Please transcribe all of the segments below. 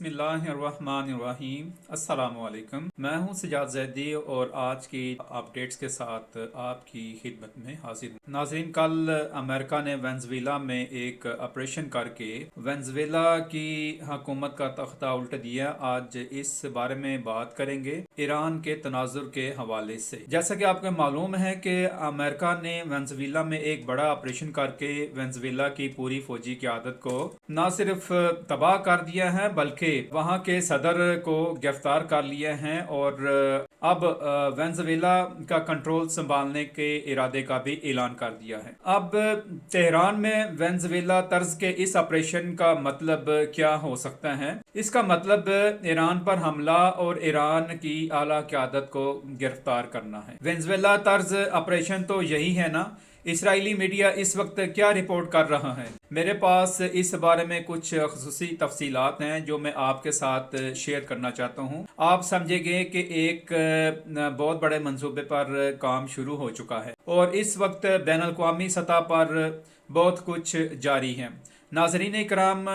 बिस्मिल्लाहिर्रहमानिर्रहीम। अस्सलाम वालेकुम। मैं हूं सजाद जैदी और आज की अपडेट्स के साथ आपकी खिदमत में हाजिर हूं। नाज़रीन, कल अमेरिका ने वेनेज़ुएला में एक ऑपरेशन करके वेनेज़ुएला की हुकूमत का तख्ता उल्ट दिया। आज इस बारे में बात करेंगे ईरान के तनाजुर के हवाले से। जैसा कि आपको मालूम है कि अमेरिका ने वेनेज़ुएला में एक बड़ा ऑपरेशन करके वेनेज़ुएला की पूरी फौजी क़यादत को न सिर्फ तबाह कर दिया है बल्कि वहां के सदर को गिरफ्तार कर लिया है और अब वेनेज़ुएला का कंट्रोल संभालने के इरादे का भी ऐलान कर दिया है। अब तेहरान में वेनेज़ुएला तर्ज के इस ऑपरेशन का मतलब क्या हो सकता है? इसका मतलब ईरान पर हमला और ईरान की आला क़यादत को गिरफ्तार करना है। वेनेज़ुएला तर्ज ऑपरेशन तो यही है ना। इसराइली मीडिया इस वक्त क्या रिपोर्ट कर रहा है? मेरे पास इस बारे में कुछ खुसूसी तफसीलात हैं जो मैं आपके साथ शेयर करना चाहता हूँ। आप समझेंगे कि एक बहुत बड़े मंसूबे पर काम शुरू हो चुका है और इस वक्त बैन अल-अक़वामी सतह पर बहुत कुछ जारी है। नाज़रीन इकराम,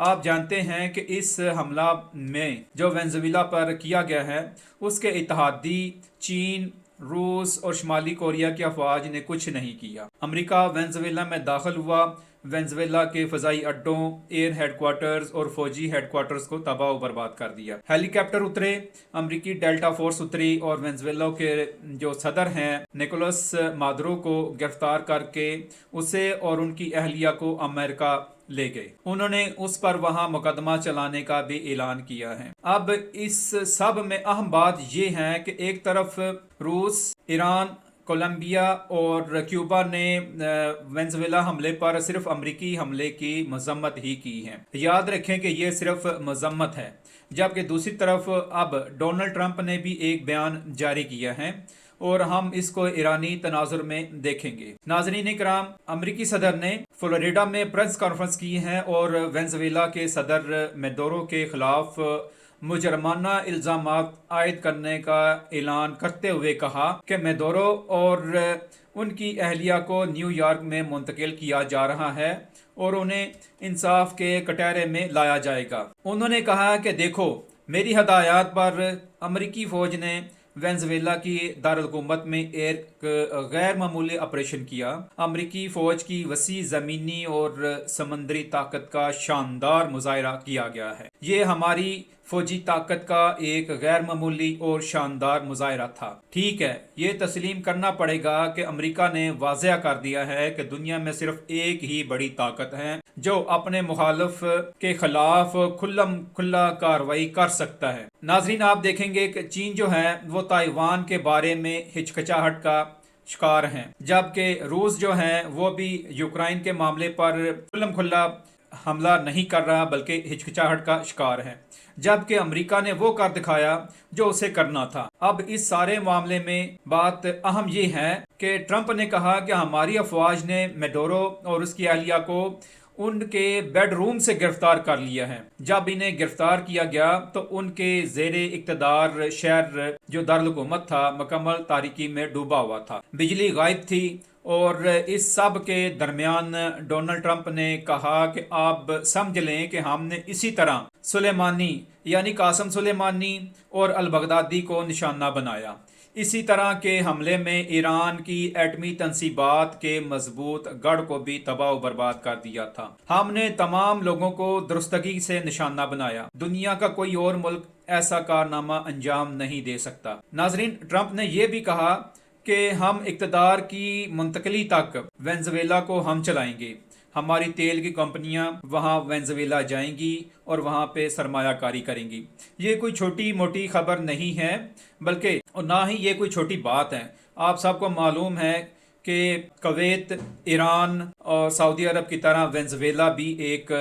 आप जानते हैं कि इस हमला में जो वेनेज़ुएला पर किया गया है उसके इत्तेहादी चीन, रूस और शुमाली कोरिया की अफवाज ने कुछ नहीं किया। अमेरिका वेनेज़ुएला में दाखिल हुआ, वेनेज़ुएला के फ़ज़ाई अड्डों, एयर हेडक्वार्टर्स और फौजी हेडक्वार्टर्स को तबाह बर्बाद कर दिया। हेलीकॉप्टर उतरे, अमेरिकी डेल्टा फोर्स उतरी और वेनेज़ुएला के जो सदर हैं निकोलस मादुरो को गिरफ्तार करके उसे और उनकी अहलिया को अमेरिका ले गए। उन्होंने उस पर वहां मुकदमा चलाने का भी ऐलान किया है। अब इस सब में अहम बात यह है कि एक तरफ रूस, ईरान, कोलंबिया और क्यूबा ने वेनेज़ुएला हमले पर सिर्फ अमेरिकी हमले की मजम्मत ही की है। याद रखें कि ये सिर्फ मजम्मत है, जबकि दूसरी तरफ अब डोनाल्ड ट्रंप ने भी एक बयान जारी किया है और हम इसको ईरानी तनाजुर में देखेंगे। नाज़रीन इकराम, अमेरिकी सदर ने फ्लोरिडा में प्रेस कॉन्फ्रेंस की है और वेनेज़ुएला के सदर मैडुरो के खिलाफ मुजरमाना इल्ज़ामात आयद करने का ऐलान करते हुए कहा कि मैडुरो और उनकी अहलिया को न्यूयॉर्क में मुंतकिल किया जा रहा है और उन्हें इंसाफ के कटहरे में लाया जाएगा। उन्होंने कहा कि देखो, मेरी हदायत पर अमेरिकी फौज ने वेनेज़ुएला की दारुल-हुकूमत में एक गैर मामूली ऑपरेशन किया। अमेरिकी फौज की वसी ज़मीनी और समंदरी ताकत का शानदार मुजाहरा किया गया है। ये हमारी फौजी ताकत का एक गैर मामूली और शानदार मुजाहरा था। ठीक है, ये तस्लीम करना पड़ेगा कि अमेरिका ने वाज़ेह कर दिया है कि दुनिया में सिर्फ एक ही बड़ी ताकत है जो अपने मुखालिफ के खिलाफ खुल्लम खुल्ला कार्रवाई कर सकता है। नाज़रीन, आप देखेंगे कि चीन जो है वो ताइवान के बारे में हिचकिचाहट का शिकार हैं, जबकि रूस जो है वो भी यूक्रेन के मामले पर खुल्लम खुल्ला हमला नहीं कर रहा बल्कि हिचकिचाहट का शिकार है, जबकि अमेरिका ने वो कर दिखाया जो उसे करना था। अब इस सारे मामले में बात अहम ये है कि ट्रंप ने कहा कि हमारी अफवाज ने मैडुरो और उसकी अहलिया को उनके बेडरूम से गिरफ्तार कर लिया है। जब इन्हें गिरफ्तार किया गया तो उनके ज़ेरे इक़्तिदार शहर जो दारुल-हुकूमत था मुकम्मल तारीकी में डूबा हुआ था, बिजली गायब थी और इस सब के दरमियान डोनाल्ड ट्रंप ने कहा कि आप समझ लें कि हमने इसी तरह सुलेमानी यानी कासम सुलेमानी और अल बगदादी को निशाना बनाया। इसी तरह के हमले में ईरान की एटमी तंसीबात के मजबूत गढ़ को भी तबाह बर्बाद कर दिया था। हमने तमाम लोगों को दुरुस्तगी से निशाना बनाया। दुनिया का कोई और मुल्क ऐसा कारनामा अंजाम नहीं दे सकता। नाजरीन, ट्रंप ने यह भी कहा कि हम इक़्तिदार की मुंतकली तक वेनेज़ुएला को हम चलाएंगे। हमारी तेल की कंपनियां वहां वेनेज़ुएला जाएंगी और वहां पे सरमायाकारी करेंगी। ये कोई छोटी मोटी खबर नहीं है, बल्कि ना ही ये कोई छोटी बात है। आप सबको मालूम है कि कुवैत, ईरान और सऊदी अरब की तरह वेनेज़ुएला भी एक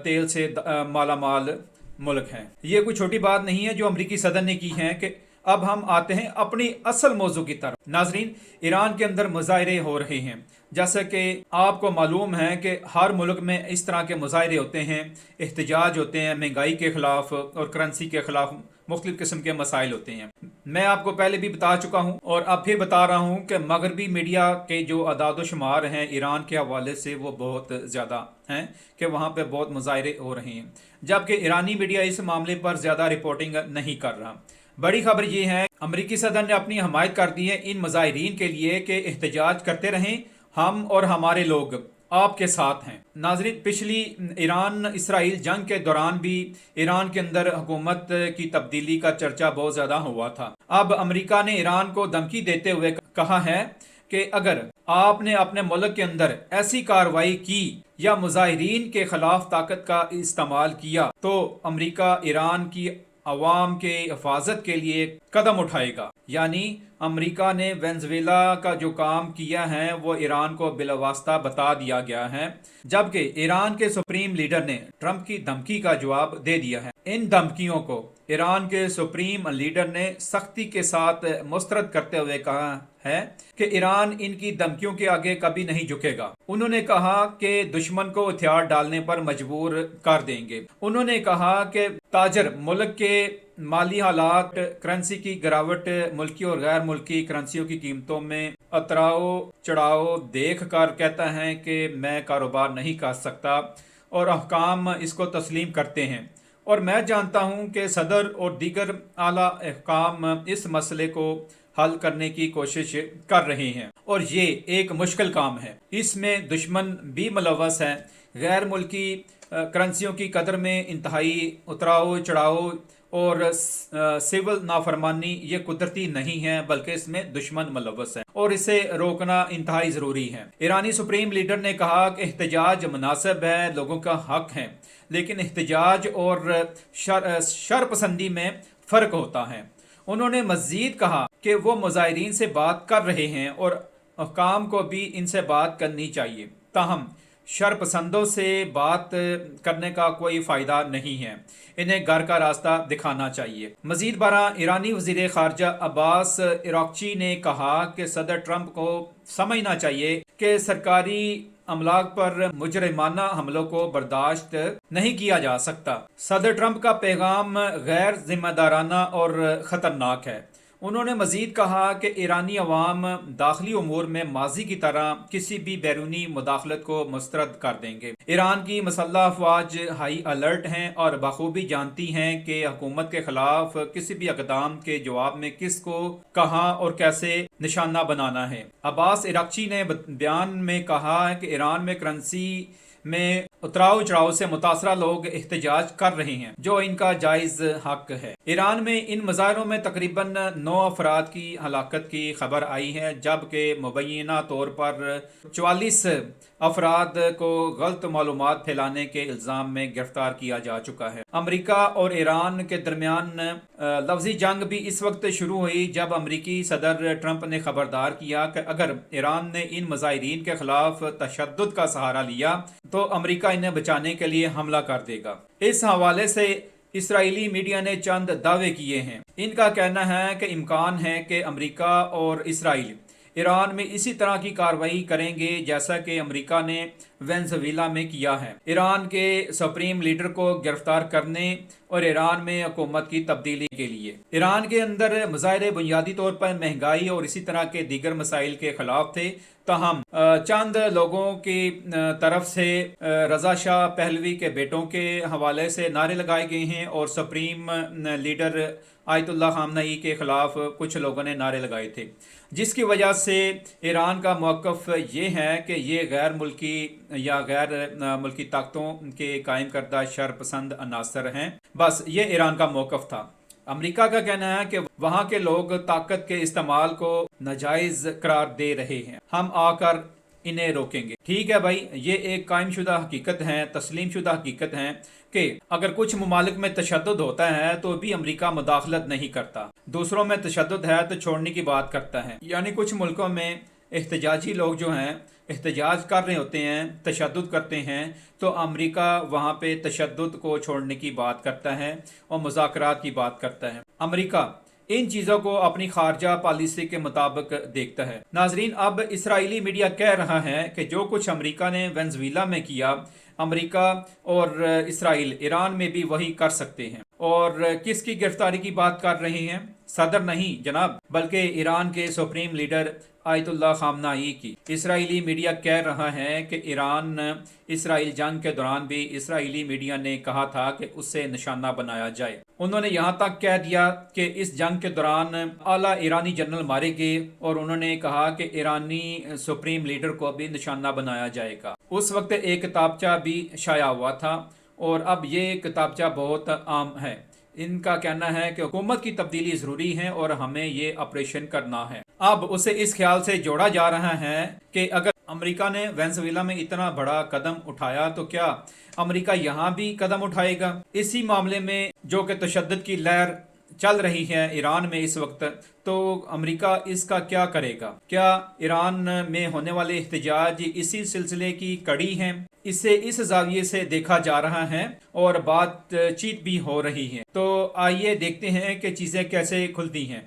तेल से मालामाल मुल्क है। ये कोई छोटी बात नहीं है जो अमेरिकी सदर ने की है। कि अब हम आते हैं अपनी असल मौजू की तरफ। नाजरीन, ईरान के अंदर मुजाहरे हो रहे हैं। जैसे कि आपको मालूम है कि हर मुल्क में इस तरह के मुजाहरे होते हैं, एहतजाज होते हैं, महंगाई के खिलाफ और करेंसी के खिलाफ मुख्तलिफ किस्म के मसाइल होते हैं। मैं आपको पहले भी बता चुका हूँ और अब फिर बता रहा हूँ कि मगरबी मीडिया के जो अदाद शुमार हैं ईरान के हवाले से वो बहुत ज़्यादा हैं कि वहाँ पे बहुत मुजाहरे हो रहे हैं, जबकि ईरानी मीडिया इस मामले पर ज़्यादा रिपोर्टिंग नहीं कर रहा। बड़ी खबर ये है, अमरीकी सदर ने अपनी हमायत कर दी है इन मुजाहिरीन के लिए कि एहतजाज करते रहें, हम और हमारे लोग आपके साथ हैं। नाज़रीन, पिछली ईरान इसराइल जंग के दौरान भी ईरान के अंदर हुकूमत की तब्दीली का चर्चा बहुत ज़्यादा हुआ था। अब अमेरिका ने ईरान को धमकी देते हुए कहा है कि अगर आपने अपने मुल्क के अंदर ऐसी कार्रवाई की या मुजाहिरीन के खिलाफ ताकत का इस्तेमाल किया तो अमेरिका ईरान की अवाम के हिफाजत के लिए कदम उठाएगा। यानी अमेरिका ने वेनेजुएला का जो काम किया है वो ईरान को बिलवास्ता बता दिया गया है, जबकि ईरान के सुप्रीम लीडर ने ट्रंप की धमकी का जवाब दे दिया है। इन धमकियों को ईरान के सुप्रीम लीडर ने सख्ती के साथ मुस्तरद करते हुए कहा है कि ईरान इनकी धमकियों के आगे कभी नहीं झुकेगा। उन्होंने कहा कि दुश्मन को हथियार डालने पर मजबूर कर देंगे। उन्होंने कहा कि ताजर मुल्क के माली हालात, करेंसी की गिरावट, मुल्की और गैर मुल्की करेंसियों की कीमतों में उतराव चढ़ाव देख कर कहता है कि मैं कारोबार नहीं कर सकता और अहकाम इसको तस्लीम करते हैं। और मैं जानता हूं कि सदर और दीगर आला अहकाम इस मसले को हल करने की कोशिश कर रहे हैं और ये एक मुश्किल काम है। इसमें दुश्मन भी मुलव्वस है। गैर मुल्की करेंसियों की कदर में इंतहाई उतराव चढ़ाव और सिविल नाफरमानी ये कुदरती नहीं है, बल्कि इसमें दुश्मन मुलव्वस है और इसे रोकना इंतहाई ज़रूरी है। ईरानी सुप्रीम लीडर ने कहा कि एहतजाज मुनासिब है, लोगों का हक है, लेकिन एहतजाज और शरपसंदी में फ़र्क होता है। उन्होंने मज़ीद कहा कि वो मुजाहिरीन से बात कर रहे हैं और हुक्काम को भी इनसे बात करनी चाहिए, ताहम शरपसंदों से बात करने का कोई फ़ायदा नहीं है, इन्हें घर का रास्ता दिखाना चाहिए। मज़ीद बरा ईरानी वज़ीर ख़ारजा अब्बास इराक़ची ने कहा कि सदर ट्रंप को समझना चाहिए कि सरकारी अमलाक पर मुजरिमाना हमलों को बर्दाश्त नहीं किया जा सकता। सदर ट्रंप का पैगाम गैर जिम्मेदाराना और ख़तरनाक है। उन्होंने मजीद कहा कि ईरानी अवाम दाखिली उमूर में माजी की तरह किसी भी बैरूनी मुदाखलत को मुस्तरद कर देंगे। ईरान की मसल्लह अफवाज हाई अलर्ट हैं और बखूबी जानती हैं कि हुकूमत के खिलाफ किसी भी इक़दाम के जवाब में किसको कहाँ और कैसे निशाना बनाना है। अब्बास इराक़ची ने बयान में कहा कि ईरान में करेंसी में उतराव चढ़ाव से मुतासरा लोग एहतजाज कर रहे हैं, जो इनका जायज़ हक है। ईरान में इन मुजाहरों में तकरीबन 9 अफराद की हलाकत की खबर आई है, जबकि मुबैना तौर पर 44 अफराद को गलत मालूमात फैलाने के इल्ज़ाम में गिरफ्तार किया जा चुका है। अमरीका और ईरान के दरमियान लफ्ज़ी जंग भी इस वक्त शुरू हुई जब अमरीकी सदर ट्रंप ने खबरदार किया कि अगर ईरान ने इन मुजाहिरीन के खिलाफ तशद्दुद का सहारा लिया तो अमरीका इन्हें बचाने के लिए हमला कर देगा। इस हवाले से इसराइली मीडिया ने चंद दावे किए हैं। इनका कहना है कि इम्कान है कि अमरीका और इसराइल ईरान में इसी तरह की कार्रवाई करेंगे जैसा कि अमेरिका ने वेनेजुएला में किया है, ईरान के सुप्रीम लीडर को गिरफ्तार करने और ईरान में हुकूमत की तब्दीली के लिए। ईरान के अंदर मुजाहरे बुनियादी तौर पर महंगाई और इसी तरह के दीगर मसाइल के खिलाफ थे, ताहम चंद लोगों की तरफ से रजा शाह पहलवी के बेटों के हवाले से नारे लगाए गए हैं और सुप्रीम लीडर आयतुल्लाह खामनई के खिलाफ कुछ लोगों ने नारे लगाए थे, जिसकी वजह से ईरान का मौक़िफ़ ये है कि ये गैर मुल्की या गैर मुल्की ताकतों के कायम करदा शरपसंद अनासर हैं। बस ये ईरान का मौक़िफ़ था। अमेरिका का कहना है कि वहाँ के लोग ताकत के इस्तेमाल को नाजायज़ करार दे रहे हैं, हम आकर इन्हें रोकेंगे। ठीक है भाई, ये एक कायम शुदा हकीकत है, तस्लीम शुदा हकीकत है कि अगर कुछ ममालिक में तशद्दुद होता है तो भी अमेरिका मुदाखलत नहीं करता, दूसरों में तशद्दुद है तो छोड़ने की बात करता है। यानी कुछ मुल्कों में एहतजाजी लोग जो हैं एहतजाज कर रहे होते हैं, तशद्दुद करते हैं, तो अमेरिका वहाँ पे तशद्दुद को छोड़ने की बात करता है और मुज़ाकरात की बात करता है। अमेरिका इन चीज़ों को अपनी खारजा पॉलिसी के मुताबिक देखता है। नाजरीन, अब इसराइली मीडिया कह रहा है कि जो कुछ अमेरिका ने वेनेजुएला में किया امریکہ اور اسرائیل ایران میں بھی وہی کر سکتے ہیں۔ اور کس کی گرفتاری کی بات کر رہے ہیں؟ صدر نہیں جناب، بلکہ ایران کے سپریم لیڈر آیت اللہ خامنائی کی۔ اسرائیلی میڈیا کہہ رہا ہے کہ ایران اسرائیل جنگ کے دوران بھی اسرائیلی میڈیا نے کہا تھا کہ اسے نشانہ بنایا جائے۔ انہوں نے یہاں تک کہہ دیا کہ اس جنگ کے دوران اعلیٰ ایرانی جنرل مارے گئے، اور انہوں نے کہا کہ ایرانی سپریم لیڈر کو بھی نشانہ بنایا جائے گا۔ اس وقت ایک کتابچہ بھی شائع ہوا تھا، اور اب یہ کتابچہ بہت عام ہے۔ ان کا کہنا ہے کہ حکومت کی تبدیلی ضروری ہے اور ہمیں یہ آپریشن کرنا ہے۔ اب اسے اس خیال سے جوڑا جا رہا ہے کہ اگر امریکہ نے وینزویلا میں اتنا بڑا قدم اٹھایا تو کیا امریکہ یہاں بھی قدم اٹھائے گا؟ اسی معاملے میں جو کہ تشدد کی لہر چل رہی ہے ایران میں اس وقت، تو امریکہ اس کا کیا کرے گا؟ کیا ایران میں ہونے والے احتجاج اسی سلسلے کی کڑی ہیں؟ اسے اس زاویے سے دیکھا جا رہا ہے اور بات چیت بھی ہو رہی ہے۔ تو آئیے دیکھتے ہیں کہ چیزیں کیسے کھلتی ہیں۔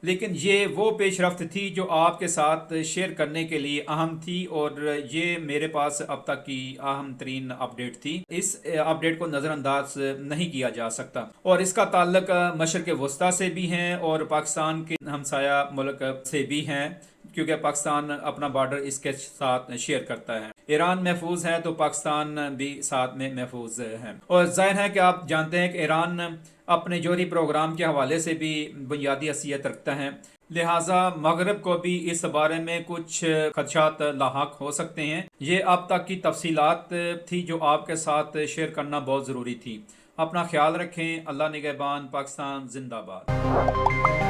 لیکن یہ وہ پیش رفت تھی جو آپ کے ساتھ شیئر کرنے کے لیے اہم تھی، اور یہ میرے پاس اب تک کی اہم ترین اپڈیٹ تھی۔ اس اپڈیٹ کو نظر انداز نہیں کیا جا سکتا، اور اس کا تعلق مشرق وسطیٰ سے بھی ہے اور پاکستان کے ہمسایہ ملک سے بھی ہے، کیونکہ پاکستان اپنا بارڈر اس کے ساتھ شیئر کرتا ہے۔ ایران محفوظ ہے تو پاکستان بھی ساتھ میں محفوظ ہے، اور ظاہر ہے کہ آپ جانتے ہیں کہ ایران اپنے جوہری پروگرام کے حوالے سے بھی بنیادی حیثیت رکھتا ہے، لہٰذا مغرب کو بھی اس بارے میں کچھ خدشات لاحق ہو سکتے ہیں۔ یہ اب تک کی تفصیلات تھی جو آپ کے ساتھ شیئر کرنا بہت ضروری تھی۔ اپنا خیال رکھیں۔ اللہ نگہبان۔ پاکستان زندہ باد۔